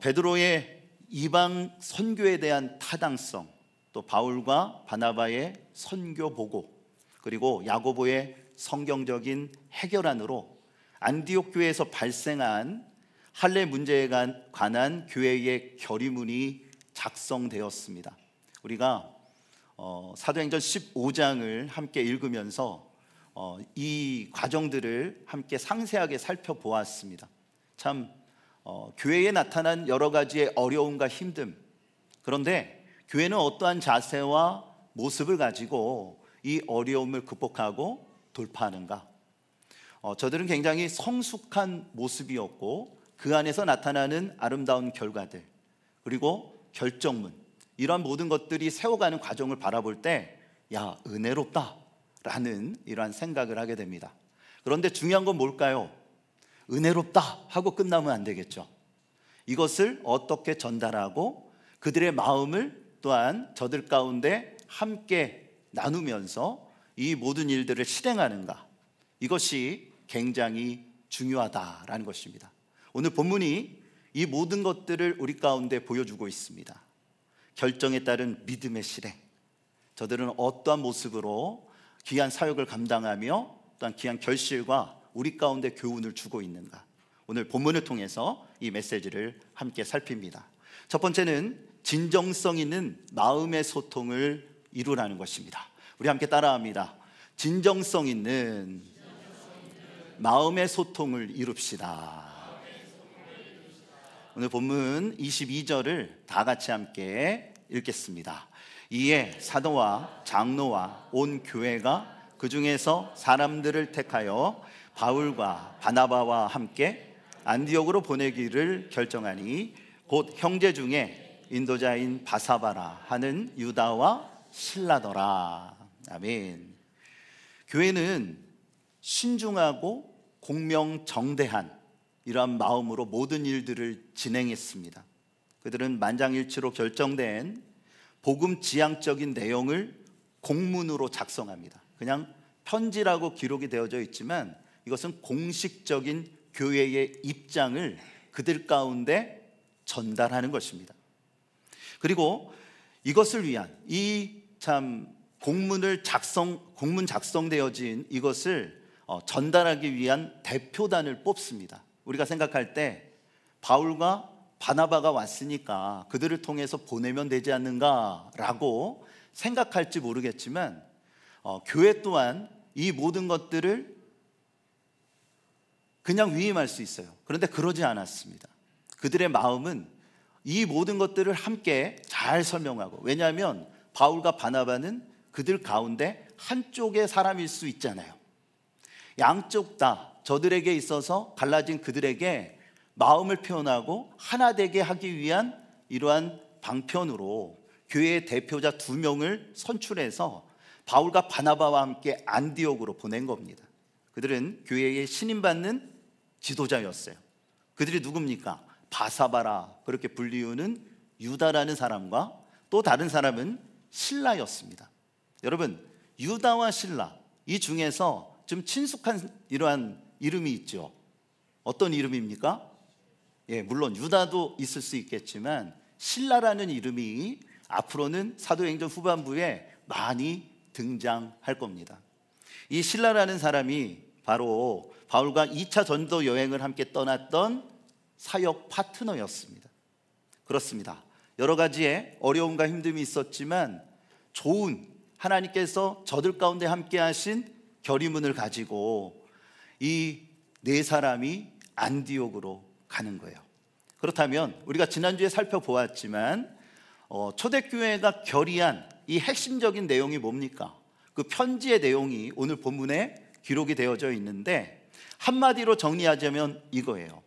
베드로의 이방 선교에 대한 타당성, 또 바울과 바나바의 선교 보고, 그리고 야고보의 성경적인 해결안으로 안디옥 교회에서 발생한 할례 문제에 관한 교회의 결의문이 작성되었습니다. 우리가 사도행전 15장을 함께 읽으면서 이 과정들을 함께 상세하게 살펴보았습니다. 참 교회에 나타난 여러 가지의 어려움과 힘듦, 그런데 교회는 어떠한 자세와 모습을 가지고 이 어려움을 극복하고 돌파하는가? 저들은 굉장히 성숙한 모습이었고 그 안에서 나타나는 아름다운 결과들, 그리고 결정문, 이러한 모든 것들이 세워가는 과정을 바라볼 때 야, 은혜롭다 라는 이러한 생각을 하게 됩니다. 그런데 중요한 건 뭘까요? 은혜롭다 하고 끝나면 안 되겠죠. 이것을 어떻게 전달하고 그들의 마음을 또한 저들 가운데 함께 나누면서 이 모든 일들을 실행하는가, 이것이 굉장히 중요하다라는 것입니다. 오늘 본문이 이 모든 것들을 우리 가운데 보여주고 있습니다. 결정에 따른 믿음의 실행, 저들은 어떠한 모습으로 귀한 사역을 감당하며 또한 귀한 결실과 우리 가운데 교훈을 주고 있는가, 오늘 본문을 통해서 이 메시지를 함께 살핍니다. 첫 번째는 진정성 있는 마음의 소통을 이루라는 것입니다. 우리 함께 따라합니다. 진정성 있는 마음의 소통을 이룹시다. 오늘 본문 22절을 다 같이 함께 읽겠습니다. 이에 사도와 장로와 온 교회가 그 중에서 사람들을 택하여 바울과 바나바와 함께 안디옥으로 보내기를 결정하니 곧 형제 중에 인도자인 바사바라 하는 유다와 실라더라. 아멘. 교회는 신중하고 공명정대한 이러한 마음으로 모든 일들을 진행했습니다. 그들은 만장일치로 결정된 복음 지향적인 내용을 공문으로 작성합니다. 그냥 편지라고 기록이 되어져 있지만 이것은 공식적인 교회의 입장을 그들 가운데 전달하는 것입니다. 그리고 이것을 위한 공문 작성되어진 이것을 전달하기 위한 대표단을 뽑습니다. 우리가 생각할 때 바울과 바나바가 왔으니까 그들을 통해서 보내면 되지 않는가라고 생각할지 모르겠지만 교회 또한 이 모든 것들을 그냥 위임할 수 있어요. 그런데 그러지 않았습니다. 그들의 마음은 이 모든 것들을 함께 잘 설명하고, 왜냐하면 바울과 바나바는 그들 가운데 한쪽의 사람일 수 있잖아요. 양쪽 다 저들에게 있어서 갈라진 그들에게 마음을 표현하고 하나 되게 하기 위한 이러한 방편으로 교회의 대표자 2명을 선출해서 바울과 바나바와 함께 안디옥으로 보낸 겁니다. 그들은 교회의 신임받는 지도자였어요. 그들이 누굽니까? 바사바라, 그렇게 불리우는 유다라는 사람과 또 다른 사람은 실라였습니다. 여러분, 유다와 실라, 이 중에서 좀 친숙한 이러한 이름이 있죠. 어떤 이름입니까? 물론 유다도 있을 수 있겠지만 실라라는 이름이 앞으로는 사도행전 후반부에 많이 등장할 겁니다. 이 실라라는 사람이 바로 바울과 2차 전도 여행을 함께 떠났던 사역 파트너였습니다. 그렇습니다. 여러 가지의 어려움과 힘듦이 있었지만 좋은 하나님께서 저들 가운데 함께 하신 결의문을 가지고 이 네 사람이 안디옥으로 가는 거예요. 그렇다면 우리가 지난주에 살펴보았지만 초대교회가 결의한 이 핵심적인 내용이 뭡니까? 그 편지의 내용이 오늘 본문에 기록이 되어져 있는데 한마디로 정리하자면 이거예요.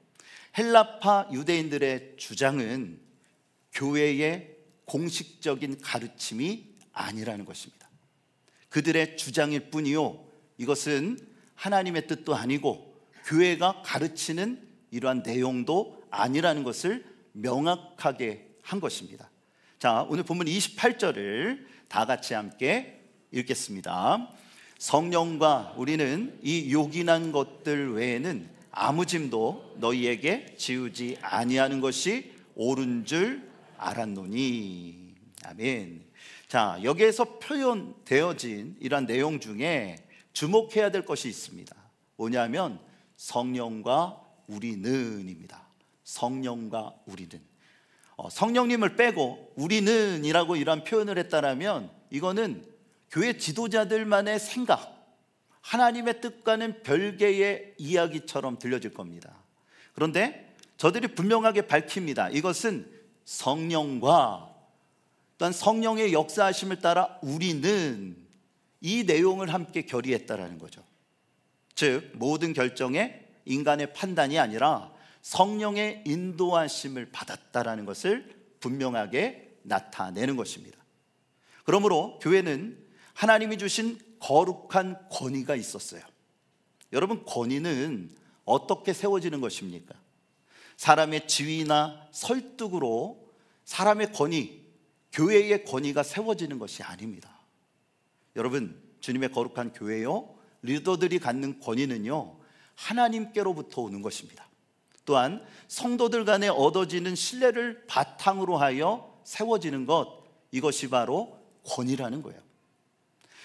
헬라파 유대인들의 주장은 교회의 공식적인 가르침이 아니라는 것입니다. 그들의 주장일 뿐이요, 이것은 하나님의 뜻도 아니고 교회가 가르치는 이러한 내용도 아니라는 것을 명확하게 한 것입니다. 자, 오늘 본문 28절을 다 같이 함께 읽겠습니다. 성령과 우리는 이 요긴한 것들 외에는 아무 짐도 너희에게 지우지 아니하는 것이 옳은 줄 알았노니. 아멘. 자, 여기에서 표현되어진 이러한 내용 중에 주목해야 될 것이 있습니다. 뭐냐면 성령과 우리는입니다. 성령과 우리는. 성령님을 빼고 우리는 이라고 이런 표현을 했다면 이거는 교회 지도자들만의 생각, 하나님의 뜻과는 별개의 이야기처럼 들려질 겁니다. 그런데 저들이 분명하게 밝힙니다. 이것은 성령과 또한 성령의 역사하심을 따라 우리는 이 내용을 함께 결의했다라는 거죠. 즉 모든 결정에 인간의 판단이 아니라 성령의 인도하심을 받았다라는 것을 분명하게 나타내는 것입니다. 그러므로 교회는 하나님이 주신 거룩한 권위가 있었어요. 여러분, 권위는 어떻게 세워지는 것입니까? 사람의 지위나 설득으로 사람의 권위, 교회의 권위가 세워지는 것이 아닙니다. 여러분, 주님의 거룩한 교회요, 리더들이 갖는 권위는요, 하나님께로부터 오는 것입니다. 또한 성도들 간에 얻어지는 신뢰를 바탕으로 하여 세워지는 것, 이것이 바로 권위라는 거예요.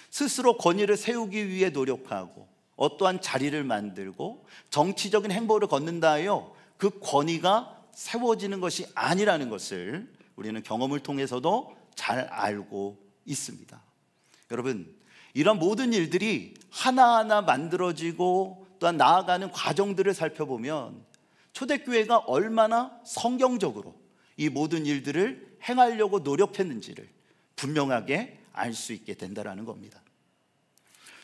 스스로 권위를 세우기 위해 노력하고 어떠한 자리를 만들고 정치적인 행보를 걷는다 하여 그 권위가 세워지는 것이 아니라는 것을 우리는 경험을 통해서도 잘 알고 있습니다. 여러분, 이런 모든 일들이 하나하나 만들어지고 또한 나아가는 과정들을 살펴보면 초대교회가 얼마나 성경적으로 이 모든 일들을 행하려고 노력했는지를 분명하게 알 수 있게 된다는 겁니다.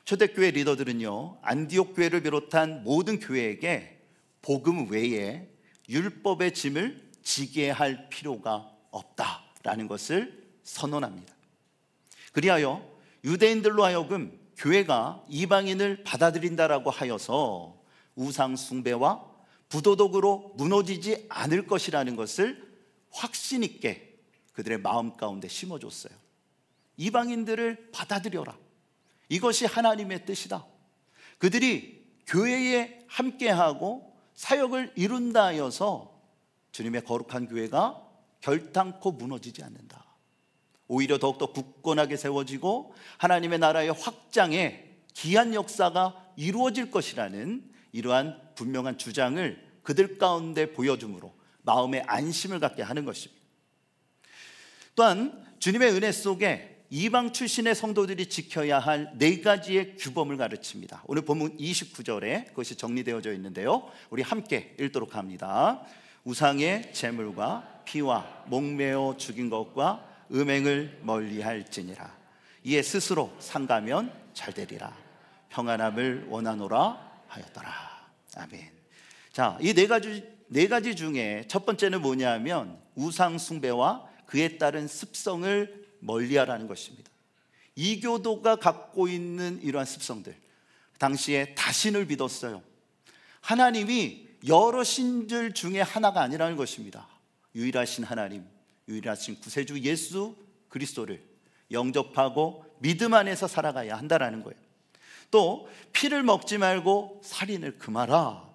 초대교회 리더들은요, 안디옥 교회를 비롯한 모든 교회에게 복음 외에 율법의 짐을 지게 할 필요가 없다라는 것을 선언합니다. 그리하여 유대인들로 하여금 교회가 이방인을 받아들인다라고 하여서 우상 숭배와 부도덕으로 무너지지 않을 것이라는 것을 확신 있게 그들의 마음 가운데 심어줬어요. 이방인들을 받아들여라. 이것이 하나님의 뜻이다. 그들이 교회에 함께하고 사역을 이룬다 하여서 주님의 거룩한 교회가 결탄코 무너지지 않는다. 오히려 더욱더 굳건하게 세워지고 하나님의 나라의 확장에 기한 역사가 이루어질 것이라는 이러한 분명한 주장을 그들 가운데 보여줌으로 마음의 안심을 갖게 하는 것입니다. 또한 주님의 은혜 속에 이방 출신의 성도들이 지켜야 할 4가지의 규범을 가르칩니다. 오늘 본문 29절에 그것이 정리되어져 있는데요, 우리 함께 읽도록 합니다. 우상의 제물과 피와 목매어 죽인 것과 음행을 멀리할지니라. 이에 스스로 상가면 잘되리라. 평안함을 원하노라 하였더라. 아멘. 자, 이 네 가지 중에 첫 번째는 뭐냐면 우상 숭배와 그에 따른 습성을 멀리하라는 것입니다. 이교도가 갖고 있는 이러한 습성들, 당시에 다신을 믿었어요. 하나님이 여러 신들 중에 하나가 아니라는 것입니다. 유일하신 하나님, 유일하신 구세주 예수 그리스도를 영접하고 믿음 안에서 살아가야 한다라는 거예요. 또 피를 먹지 말고 살인을 금하라.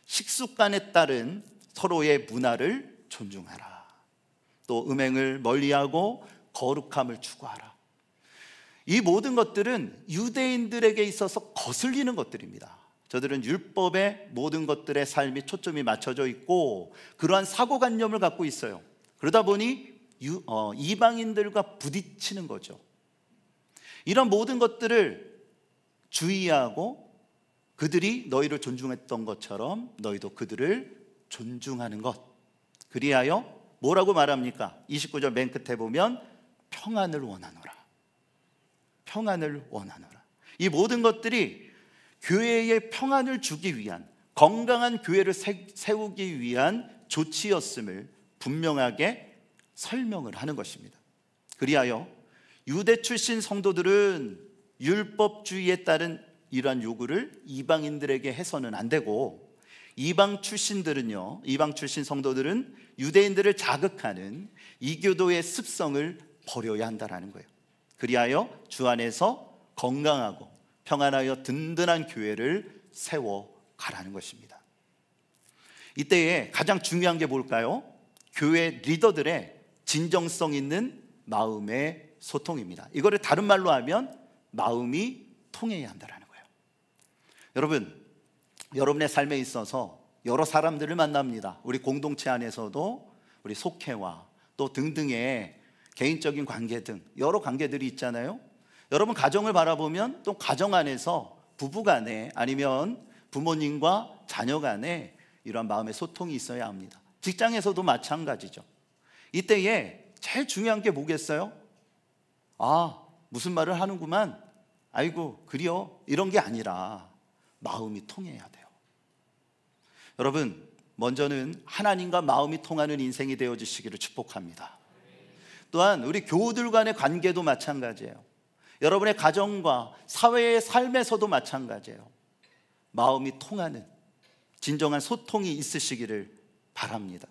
식습관에 따른 서로의 문화를 존중하라. 또 음행을 멀리하고 거룩함을 추구하라. 이 모든 것들은 유대인들에게 있어서 거슬리는 것들입니다. 저들은 율법의 모든 것들의 삶이 초점이 맞춰져 있고 그러한 사고관념을 갖고 있어요. 그러다 보니 이방인들과 부딪히는 거죠. 이런 모든 것들을 주의하고 그들이 너희를 존중했던 것처럼 너희도 그들을 존중하는 것. 그리하여 뭐라고 말합니까? 29절 맨 끝에 보면 평안을 원하노라. 평안을 원하노라. 이 모든 것들이 교회의 평안을 주기 위한, 건강한 교회를 세우기 위한 조치였음을 분명하게 설명을 하는 것입니다. 그리하여 유대 출신 성도들은 율법주의에 따른 이러한 요구를 이방인들에게 해서는 안 되고, 이방 출신 성도들은 유대인들을 자극하는 이교도의 습성을 버려야 한다는 거예요. 그리하여 주 안에서 건강하고 평안하여 든든한 교회를 세워가라는 것입니다. 이때에 가장 중요한 게 뭘까요? 교회 리더들의 진정성 있는 마음의 소통입니다. 이거를 다른 말로 하면 마음이 통해야 한다는 거예요. 여러분, 여러분의 삶에 있어서 여러 사람들을 만납니다. 우리 공동체 안에서도 우리 속회와 또 등등의 개인적인 관계 등 여러 관계들이 있잖아요. 여러분 가정을 바라보면 또 가정 안에서 부부 간에 아니면 부모님과 자녀 간에 이러한 마음의 소통이 있어야 합니다. 직장에서도 마찬가지죠. 이때에 제일 중요한 게 뭐겠어요? 무슨 말을 하는구만, 아이고 그려, 이런 게 아니라 마음이 통해야 돼요. 여러분, 먼저는 하나님과 마음이 통하는 인생이 되어주시기를 축복합니다. 또한 우리 교우들 간의 관계도 마찬가지예요. 여러분의 가정과 사회의 삶에서도 마찬가지예요. 마음이 통하는 진정한 소통이 있으시기를 바랍니다.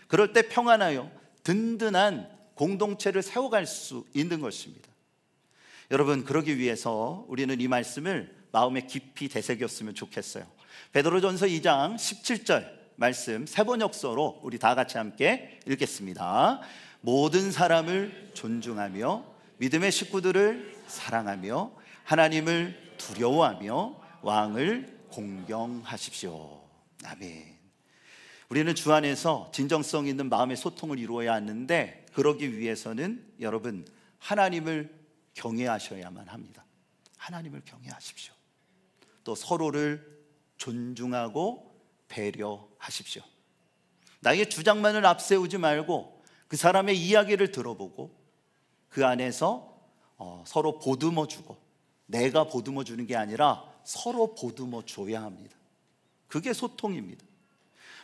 그럴 때 평안하여 든든한 공동체를 세워갈 수 있는 것입니다. 여러분, 그러기 위해서 우리는 이 말씀을 마음에 깊이 되새겼으면 좋겠어요. 베드로전서 2장 17절 말씀 세번역서로 우리 다 같이 함께 읽겠습니다. 모든 사람을 존중하며 믿음의 식구들을 사랑하며 하나님을 두려워하며 왕을 공경하십시오. 아멘. 우리는 주 안에서 진정성 있는 마음의 소통을 이루어야 하는데, 그러기 위해서는 여러분 하나님을 경외하셔야만 합니다. 하나님을 경외하십시오. 또 서로를 존중하고 배려하십시오. 나의 주장만을 앞세우지 말고 그 사람의 이야기를 들어보고 그 안에서 서로 보듬어주고, 내가 보듬어주는 게 아니라 서로 보듬어줘야 합니다. 그게 소통입니다.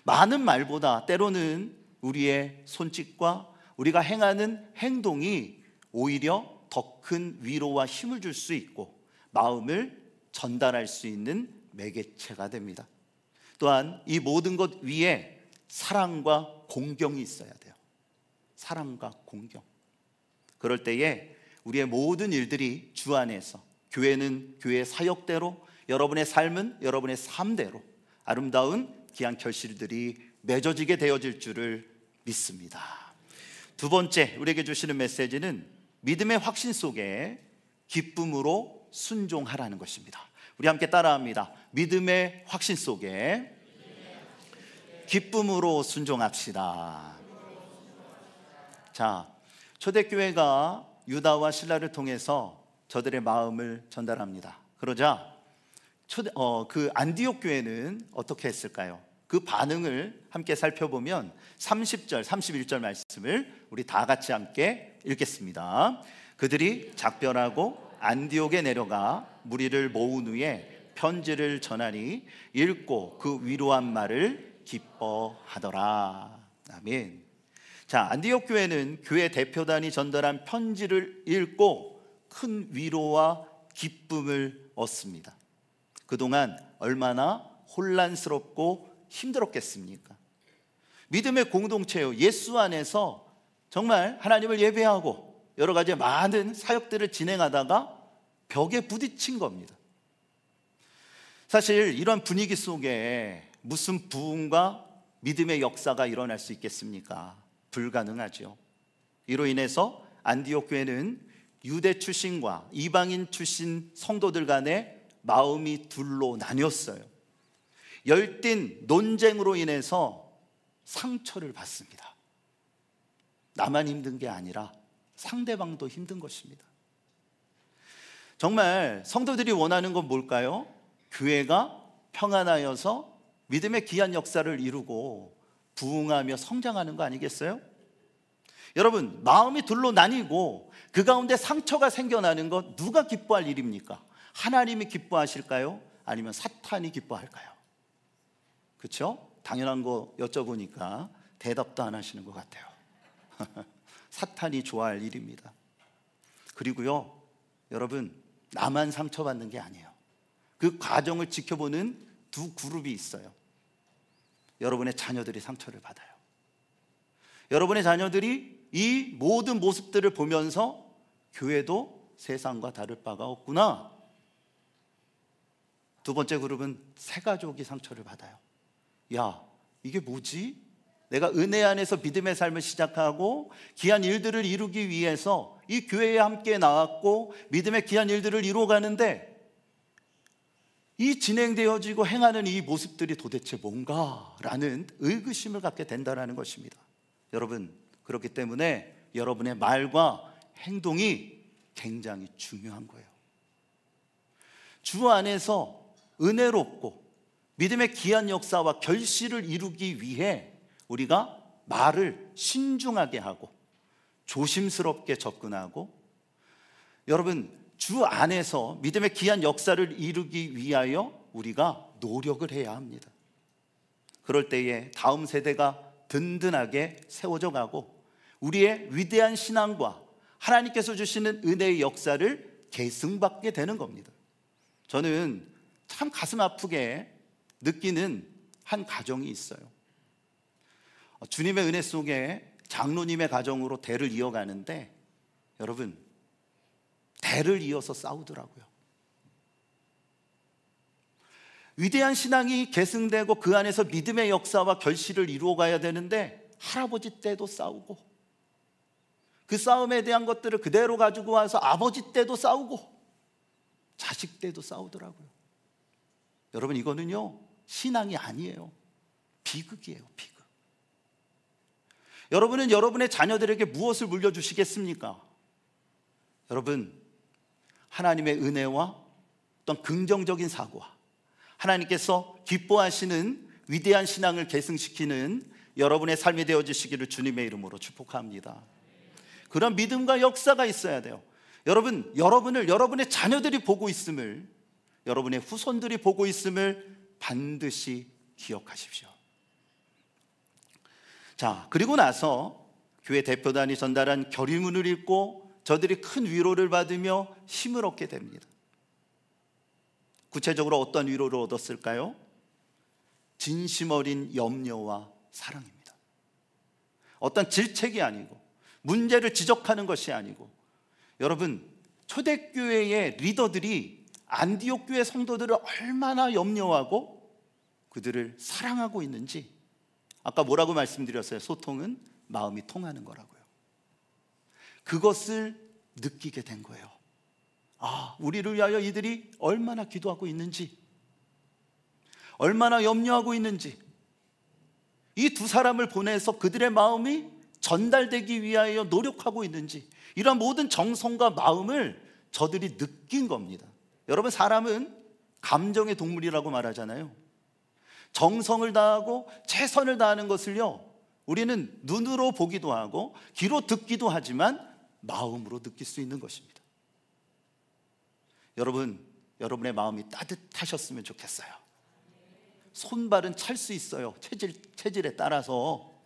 많은 말보다 때로는 우리의 손짓과 우리가 행하는 행동이 오히려 더 큰 위로와 힘을 줄 수 있고 마음을 전달할 수 있는 매개체가 됩니다. 또한 이 모든 것 위에 사랑과 공경이 있어야 돼요. 사랑과 공경. 그럴 때에 우리의 모든 일들이 주 안에서, 교회는 교회의 사역대로, 여러분의 삶은 여러분의 삶대로 아름다운 귀한 결실들이 맺어지게 되어질 줄을 믿습니다. 두 번째 우리에게 주시는 메시지는 믿음의 확신 속에 기쁨으로 순종하라는 것입니다. 우리 함께 따라합니다. 믿음의 확신 속에 기쁨으로 순종합시다. 자, 초대교회가 유다와 실라를 통해서 저들의 마음을 전달합니다. 그러자 그 안디옥 교회는 어떻게 했을까요? 그 반응을 함께 살펴보면 30절, 31절 말씀을 우리 다 같이 함께 읽겠습니다. 그들이 작별하고 안디옥에 내려가 무리를 모은 후에 편지를 전하니 읽고 그 위로한 말을 기뻐하더라. 아멘. 자, 안디옥 교회는 교회 대표단이 전달한 편지를 읽고 큰 위로와 기쁨을 얻습니다. 그동안 얼마나 혼란스럽고 힘들었겠습니까? 믿음의 공동체요, 예수 안에서 정말 하나님을 예배하고 여러 가지 많은 사역들을 진행하다가 벽에 부딪힌 겁니다. 사실 이런 분위기 속에 무슨 부흥과 믿음의 역사가 일어날 수 있겠습니까? 불가능하죠. 이로 인해서 안디옥 교회는 유대 출신과 이방인 출신 성도들 간의 마음이 둘로 나뉘었어요. 열띤 논쟁으로 인해서 상처를 받습니다. 나만 힘든 게 아니라 상대방도 힘든 것입니다. 정말 성도들이 원하는 건 뭘까요? 교회가 평안하여서 믿음의 귀한 역사를 이루고 부흥하며 성장하는 거 아니겠어요? 여러분, 마음이 둘로 나뉘고 그 가운데 상처가 생겨나는 것 누가 기뻐할 일입니까? 하나님이 기뻐하실까요? 아니면 사탄이 기뻐할까요? 그렇죠? 당연한 거 여쭤보니까 대답도 안 하시는 것 같아요. 사탄이 좋아할 일입니다. 그리고요, 여러분, 나만 상처받는 게 아니에요. 그 과정을 지켜보는 두 그룹이 있어요. 여러분의 자녀들이 상처를 받아요. 여러분의 자녀들이 이 모든 모습들을 보면서 교회도 세상과 다를 바가 없구나. 두 번째 그룹은 새 가족이 상처를 받아요. 야, 이게 뭐지? 내가 은혜 안에서 믿음의 삶을 시작하고 귀한 일들을 이루기 위해서 이 교회에 함께 나왔고 믿음의 귀한 일들을 이루어가는데 이 진행되어지고 행하는 이 모습들이 도대체 뭔가라는 의구심을 갖게 된다는 것입니다. 여러분, 그렇기 때문에 여러분의 말과 행동이 굉장히 중요한 거예요. 주 안에서 은혜롭고 믿음의 귀한 역사와 결실을 이루기 위해 우리가 말을 신중하게 하고 조심스럽게 접근하고, 여러분, 주 안에서 믿음의 귀한 역사를 이루기 위하여 우리가 노력을 해야 합니다. 그럴 때에 다음 세대가 든든하게 세워져 가고 우리의 위대한 신앙과 하나님께서 주시는 은혜의 역사를 계승받게 되는 겁니다. 저는 참 가슴 아프게 느끼는 한 가정이 있어요. 주님의 은혜 속에 장로님의 가정으로 대를 이어가는데, 여러분, 대를 이어서 싸우더라고요. 위대한 신앙이 계승되고 그 안에서 믿음의 역사와 결실을 이루어가야 되는데 할아버지 때도 싸우고 그 싸움에 대한 것들을 그대로 가지고 와서 아버지 때도 싸우고 자식 때도 싸우더라고요. 여러분, 이거는요 신앙이 아니에요. 비극이에요, 비극. 여러분은 여러분의 자녀들에게 무엇을 물려주시겠습니까? 여러분, 하나님의 은혜와 어떤 긍정적인 사고와 하나님께서 기뻐하시는 위대한 신앙을 계승시키는 여러분의 삶이 되어주시기를 주님의 이름으로 축복합니다. 그런 믿음과 역사가 있어야 돼요. 여러분, 여러분을 여러분의 자녀들이 보고 있음을, 여러분의 후손들이 보고 있음을 반드시 기억하십시오. 자, 그리고 나서 교회 대표단이 전달한 결의문을 읽고 저들이 큰 위로를 받으며 힘을 얻게 됩니다. 구체적으로 어떤 위로를 얻었을까요? 진심 어린 염려와 사랑입니다. 어떤 질책이 아니고 문제를 지적하는 것이 아니고, 여러분, 초대교회의 리더들이 안디옥 교회 성도들을 얼마나 염려하고 그들을 사랑하고 있는지, 아까 뭐라고 말씀드렸어요? 소통은 마음이 통하는 거라고요. 그것을 느끼게 된 거예요. 아, 우리를 위하여 이들이 얼마나 기도하고 있는지, 얼마나 염려하고 있는지, 이 두 사람을 보내서 그들의 마음이 전달되기 위하여 노력하고 있는지, 이런 모든 정성과 마음을 저들이 느낀 겁니다. 여러분, 사람은 감정의 동물이라고 말하잖아요. 정성을 다하고 최선을 다하는 것을요, 우리는 눈으로 보기도 하고 귀로 듣기도 하지만 마음으로 느낄 수 있는 것입니다. 여러분, 여러분의 마음이 따뜻하셨으면 좋겠어요. 손발은 찰 수 있어요, 체질에 따라서.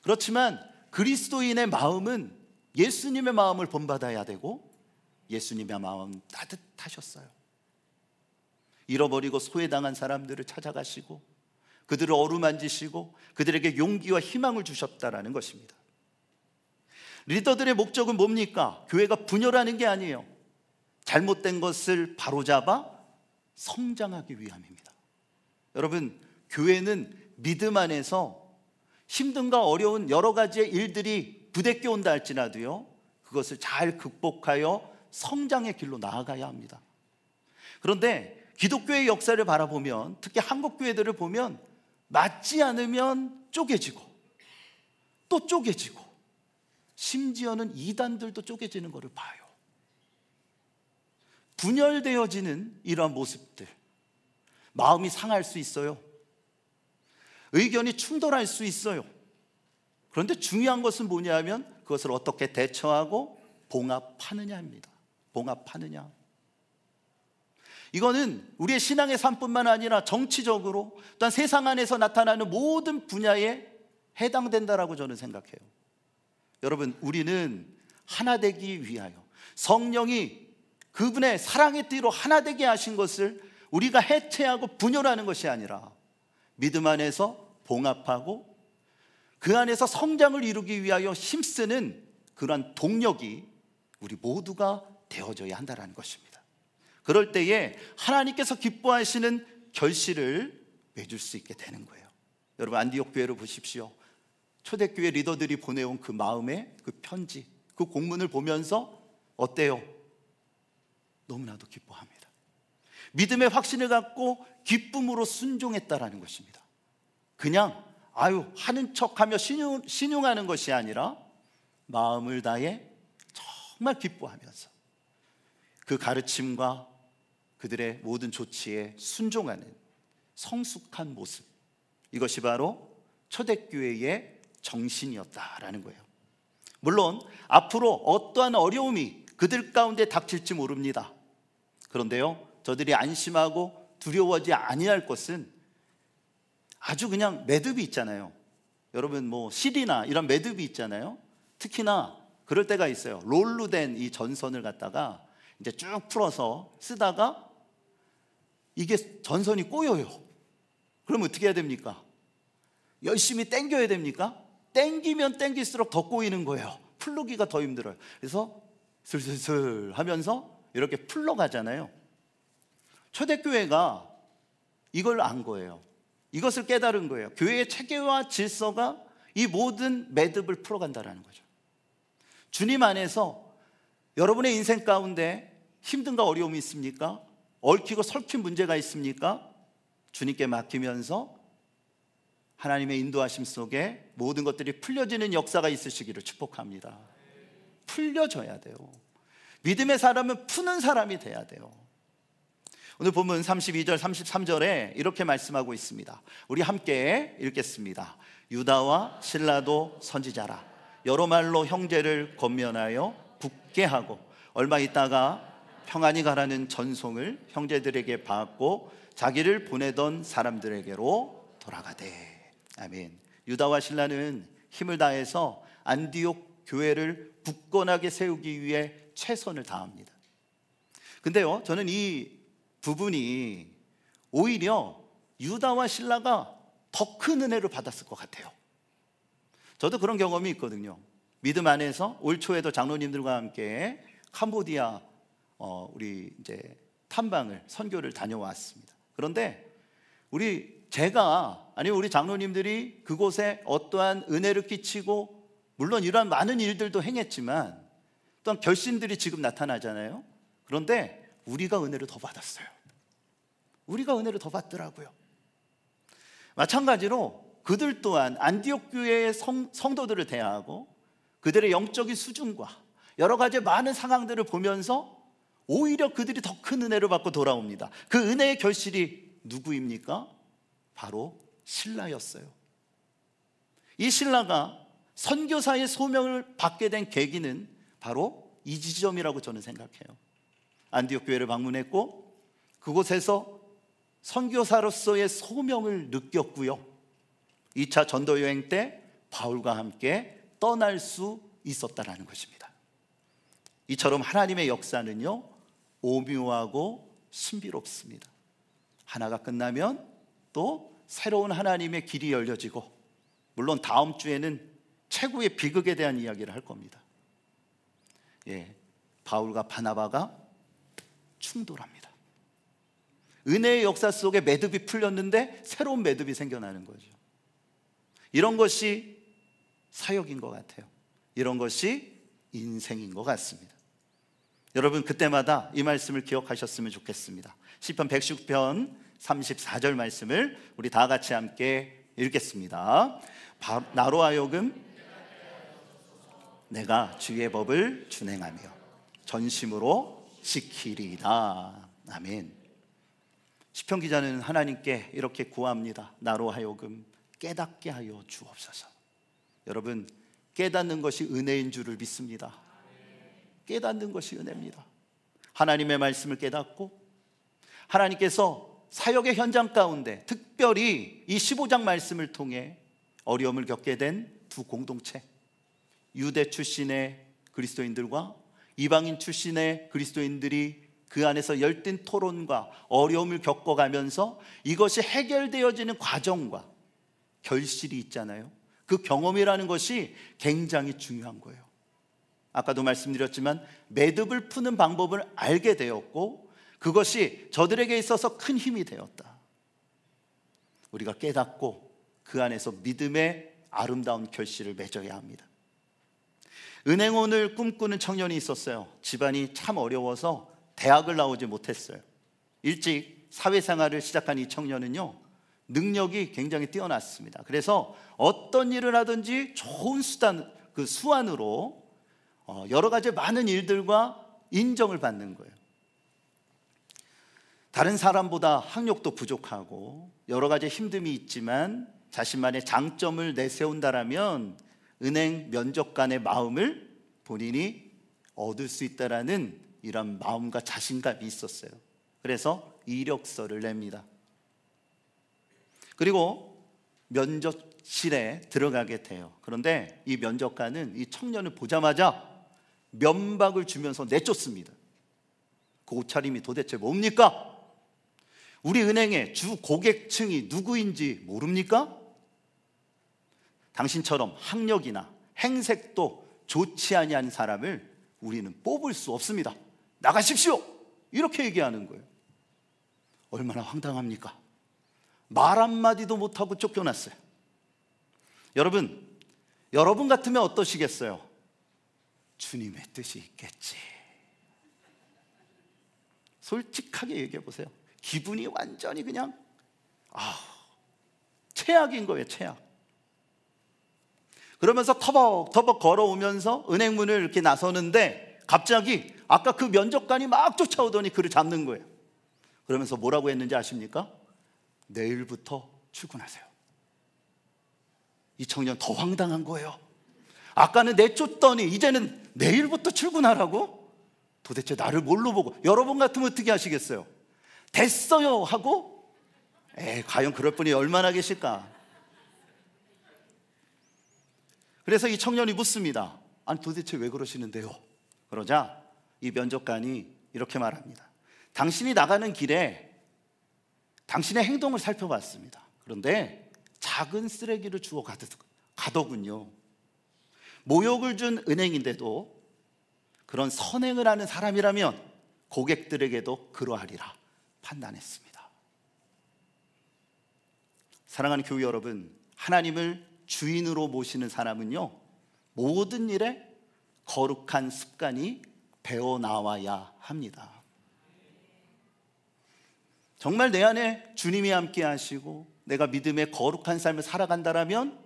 그렇지만 그리스도인의 마음은 예수님의 마음을 본받아야 되고, 예수님의 마음은 따뜻하셨어요. 잃어버리고 소외당한 사람들을 찾아가시고 그들을 어루만지시고 그들에게 용기와 희망을 주셨다라는 것입니다. 리더들의 목적은 뭡니까? 교회가 분열하는 게 아니에요. 잘못된 것을 바로잡아 성장하기 위함입니다. 여러분, 교회는 믿음 안에서 힘든가 어려운 여러 가지의 일들이 부대껴 온다 할지라도요, 그것을 잘 극복하여 성장의 길로 나아가야 합니다. 그런데 기독교의 역사를 바라보면, 특히 한국 교회들을 보면 맞지 않으면 쪼개지고 또 쪼개지고, 심지어는 이단들도 쪼개지는 것을 봐요. 분열되어지는 이러한 모습들, 마음이 상할 수 있어요. 의견이 충돌할 수 있어요. 그런데 중요한 것은 뭐냐면 그것을 어떻게 대처하고 봉합하느냐입니다. 봉합하느냐. 이거는 우리의 신앙의 삶뿐만 아니라 정치적으로, 또한 세상 안에서 나타나는 모든 분야에 해당된다라고 저는 생각해요. 여러분, 우리는 하나 되기 위하여 성령이 그분의 사랑의 띠로 하나 되게 하신 것을 우리가 해체하고 분열하는 것이 아니라 믿음 안에서 봉합하고 그 안에서 성장을 이루기 위하여 힘쓰는 그러한 동력이 우리 모두가 되어져야 한다는 것입니다. 그럴 때에 하나님께서 기뻐하시는 결실을 맺을 수 있게 되는 거예요. 여러분, 안디옥 교회를 보십시오. 초대교회 리더들이 보내온 그 마음의 그 편지, 그 공문을 보면서 어때요? 너무나도 기뻐합니다. 믿음의 확신을 갖고 기쁨으로 순종했다라는 것입니다. 그냥 하는 척하며 신용하는 것이 아니라 마음을 다해 정말 기뻐하면서 그 가르침과 그들의 모든 조치에 순종하는 성숙한 모습, 이것이 바로 초대교회의 정신이었다라는 거예요. 물론 앞으로 어떠한 어려움이 그들 가운데 닥칠지 모릅니다. 그런데요, 저들이 안심하고 두려워하지 아니할 것은 아주 그냥 매듭이 있잖아요. 여러분 실이나 이런 매듭이 있잖아요. 특히나 그럴 때가 있어요. 롤로 된 이 전선을 갖다가 이제 쭉 풀어서 쓰다가 이게 전선이 꼬여요. 그럼 어떻게 해야 됩니까? 열심히 당겨야 됩니까? 당기면 당길수록 더 꼬이는 거예요. 풀르기가 더 힘들어요. 그래서 슬슬슬 하면서 이렇게 풀러가잖아요. 초대교회가 이걸 안 거예요. 이것을 깨달은 거예요. 교회의 체계와 질서가 이 모든 매듭을 풀어간다는 거죠. 주님 안에서 여러분의 인생 가운데 힘든가 어려움이 있습니까? 얽히고 설킨 문제가 있습니까? 주님께 맡기면서 하나님의 인도하심 속에 모든 것들이 풀려지는 역사가 있으시기를 축복합니다. 풀려져야 돼요. 믿음의 사람은 푸는 사람이 돼야 돼요. 오늘 본문 32절 33절에 이렇게 말씀하고 있습니다. 우리 함께 읽겠습니다. 유다와 실라도 선지자라, 여러 말로 형제를 권면하여 붙게 하고 얼마 있다가 평안히 가라는 전송을 형제들에게 받고 자기를 보내던 사람들에게로 돌아가되. 아멘. 유다와 실라는 힘을 다해서 안디옥 교회를 굳건하게 세우기 위해 최선을 다합니다. 근데요, 저는 이 부분이 오히려 유다와 실라가 더 큰 은혜를 받았을 것 같아요. 저도 그런 경험이 있거든요. 믿음 안에서 올 초에도 장로님들과 함께 캄보디아 우리 이제 탐방을 선교를 다녀왔습니다. 그런데 우리 장로님들이 그곳에 어떠한 은혜를 끼치고 물론 이러한 많은 일들도 행했지만 또한 결신들이 지금 나타나잖아요. 그런데 우리가 은혜를 더 받았어요. 우리가 은혜를 더 받더라고요. 마찬가지로 그들 또한 안디옥 교회의 성도들을 대하고 그들의 영적인 수준과 여러 가지 많은 상황들을 보면서 오히려 그들이 더 큰 은혜를 받고 돌아옵니다. 그 은혜의 결실이 누구입니까? 바로 신라였어요. 이 신라가 선교사의 소명을 받게 된 계기는 바로 이 지점이라고 저는 생각해요. 안디옥 교회를 방문했고 그곳에서 선교사로서의 소명을 느꼈고요, 2차 전도 여행 때 바울과 함께 떠날 수 있었다라는 것입니다. 이처럼 하나님의 역사는요, 오묘하고 신비롭습니다. 하나가 끝나면 또 새로운 하나님의 길이 열려지고, 물론 다음 주에는 최고의 비극에 대한 이야기를 할 겁니다. 바울과 바나바가 충돌합니다. 은혜의 역사 속에 매듭이 풀렸는데 새로운 매듭이 생겨나는 거죠. 이런 것이 사역인 것 같아요. 이런 것이 인생인 것 같습니다. 여러분, 그때마다 이 말씀을 기억하셨으면 좋겠습니다. 시편 110편 34절 말씀을 우리 다 같이 함께 읽겠습니다. 나로 하여금 내가 주의 법을 준행하며 전심으로 지키리이다. 아멘. 시편 기자는 하나님께 이렇게 구합니다. 나로 하여금 깨닫게 하여 주옵소서. 여러분, 깨닫는 것이 은혜인 줄을 믿습니다. 깨닫는 것이 은혜입니다. 하나님의 말씀을 깨닫고 하나님께서 사역의 현장 가운데 특별히 이 15장 말씀을 통해 어려움을 겪게 된 두 공동체, 유대 출신의 그리스도인들과 이방인 출신의 그리스도인들이 그 안에서 열띤 토론과 어려움을 겪어가면서 이것이 해결되어지는 과정과 결실이 있잖아요. 그 경험이라는 것이 굉장히 중요한 거예요. 아까도 말씀드렸지만 매듭을 푸는 방법을 알게 되었고 그것이 저들에게 있어서 큰 힘이 되었다. 우리가 깨닫고 그 안에서 믿음의 아름다운 결실을 맺어야 합니다. 은행원을 꿈꾸는 청년이 있었어요. 집안이 참 어려워서 대학을 나오지 못했어요. 일찍 사회생활을 시작한 이 청년은요, 능력이 굉장히 뛰어났습니다. 그래서 어떤 일을 하든지 좋은 수완으로 여러 가지 많은 일들과 인정을 받는 거예요. 다른 사람보다 학력도 부족하고 여러 가지 힘듦이 있지만 자신만의 장점을 내세운다라면 은행 면접관의 마음을 본인이 얻을 수 있다라는 이런 마음과 자신감이 있었어요. 그래서 이력서를 냅니다. 그리고 면접실에 들어가게 돼요. 그런데 이 면접관은 이 청년을 보자마자 면박을 주면서 내쫓습니다. 그 옷차림이 도대체 뭡니까? 우리 은행의 주 고객층이 누구인지 모릅니까? 당신처럼 학력이나 행색도 좋지 아니한 사람을 우리는 뽑을 수 없습니다. 나가십시오! 이렇게 얘기하는 거예요. 얼마나 황당합니까? 말 한마디도 못하고 쫓겨났어요. 여러분 같으면 어떠시겠어요? 주님의 뜻이 있겠지. 솔직하게 얘기해 보세요. 기분이 완전히 그냥 최악인 거예요, 최악. 그러면서 터벅터벅 걸어오면서 은행문을 이렇게 나서는데 갑자기 아까 그 면접관이 막 쫓아오더니 그를 잡는 거예요. 그러면서 뭐라고 했는지 아십니까? 내일부터 출근하세요. 이 청년 더 황당한 거예요. 아까는 내쫓더니 이제는 내일부터 출근하라고? 도대체 나를 뭘로 보고? 여러분 같으면 어떻게 하시겠어요? 됐어요 하고? 과연 그럴 분이 얼마나 계실까? 그래서 이 청년이 묻습니다. 아니 도대체 왜 그러시는데요? 그러자 이 면접관이 이렇게 말합니다. 당신이 나가는 길에 당신의 행동을 살펴봤습니다. 그런데 작은 쓰레기를 주워 가더군요. 모욕을 준 은행인데도 그런 선행을 하는 사람이라면 고객들에게도 그러하리라 판단했습니다. 사랑하는 교회 여러분, 하나님을 주인으로 모시는 사람은요, 모든 일에 거룩한 습관이 배어나와야 합니다. 정말 내 안에 주님이 함께 하시고 내가 믿음의 거룩한 삶을 살아간다면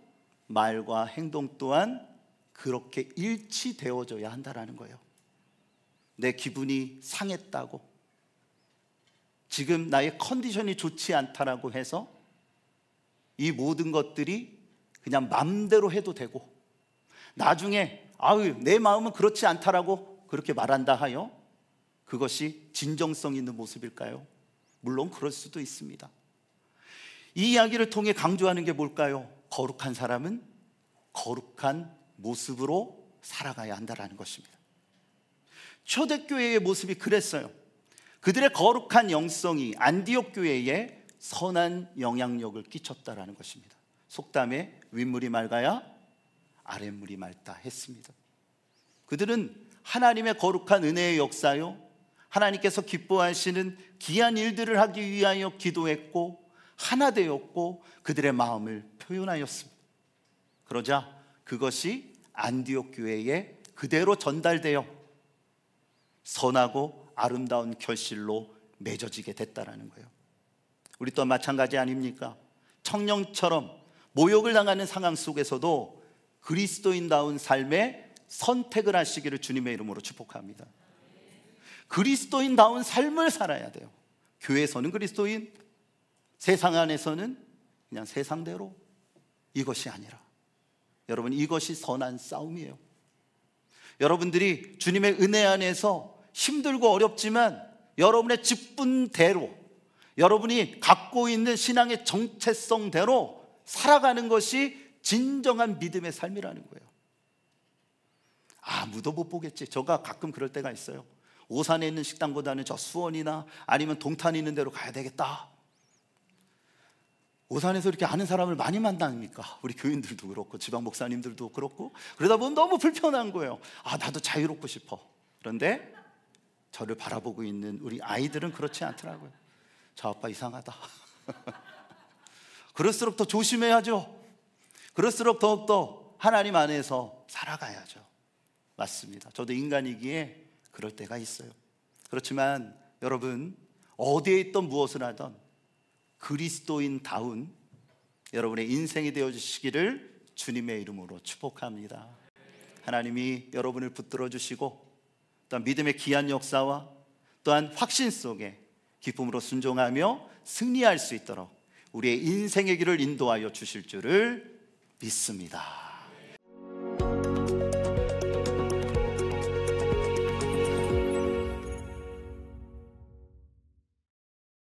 말과 행동 또한 그렇게 일치되어져야 한다는 거예요. 내 기분이 상했다고, 지금 나의 컨디션이 좋지 않다라고 해서 이 모든 것들이 그냥 맘대로 해도 되고, 나중에 내 마음은 그렇지 않다라고 그렇게 말한다 하여 그것이 진정성 있는 모습일까요? 물론 그럴 수도 있습니다. 이 이야기를 통해 강조하는 게 뭘까요? 거룩한 사람은 거룩한 모습으로 살아가야 한다는 것입니다. 초대교회의 모습이 그랬어요. 그들의 거룩한 영성이 안디옥 교회에 선한 영향력을 끼쳤다라는 것입니다. 속담에 윗물이 맑아야 아랫물이 맑다 했습니다. 그들은 하나님의 거룩한 은혜의 역사요, 하나님께서 기뻐하시는 귀한 일들을 하기 위하여 기도했고 하나 되었고 그들의 마음을 표현하였습니다. 그러자 그것이 안디옥 교회에 그대로 전달되어 선하고 아름다운 결실로 맺어지게 됐다라는 거예요. 우리 또한 마찬가지 아닙니까? 청년처럼 모욕을 당하는 상황 속에서도 그리스도인다운 삶의 선택을 하시기를 주님의 이름으로 축복합니다. 그리스도인다운 삶을 살아야 돼요. 교회에서는 그리스도인, 세상 안에서는 그냥 세상대로, 이것이 아니라 여러분, 이것이 선한 싸움이에요. 여러분들이 주님의 은혜 안에서 힘들고 어렵지만 여러분의 직분대로, 여러분이 갖고 있는 신앙의 정체성대로 살아가는 것이 진정한 믿음의 삶이라는 거예요. 아무도 못 보겠지. 제가 가끔 그럴 때가 있어요. 오산에 있는 식당보다는 저 수원이나 아니면 동탄에 있는 데로 가야 되겠다. 오산에서 이렇게 아는 사람을 많이 만납니까? 우리 교인들도 그렇고 지방 목사님들도 그렇고, 그러다 보면 너무 불편한 거예요. 나도 자유롭고 싶어. 그런데 저를 바라보고 있는 우리 아이들은 그렇지 않더라고요. 저 아빠 이상하다. 그럴수록 더 조심해야죠. 그럴수록 더욱더 하나님 안에서 살아가야죠. 맞습니다. 저도 인간이기에 그럴 때가 있어요. 그렇지만 여러분, 어디에 있던 무엇을 하던 그리스도인다운 여러분의 인생이 되어주시기를 주님의 이름으로 축복합니다. 하나님이 여러분을 붙들어 주시고 또한 믿음의 귀한 역사와 또한 확신 속에 기쁨으로 순종하며 승리할 수 있도록 우리의 인생의 길을 인도하여 주실 줄을 믿습니다.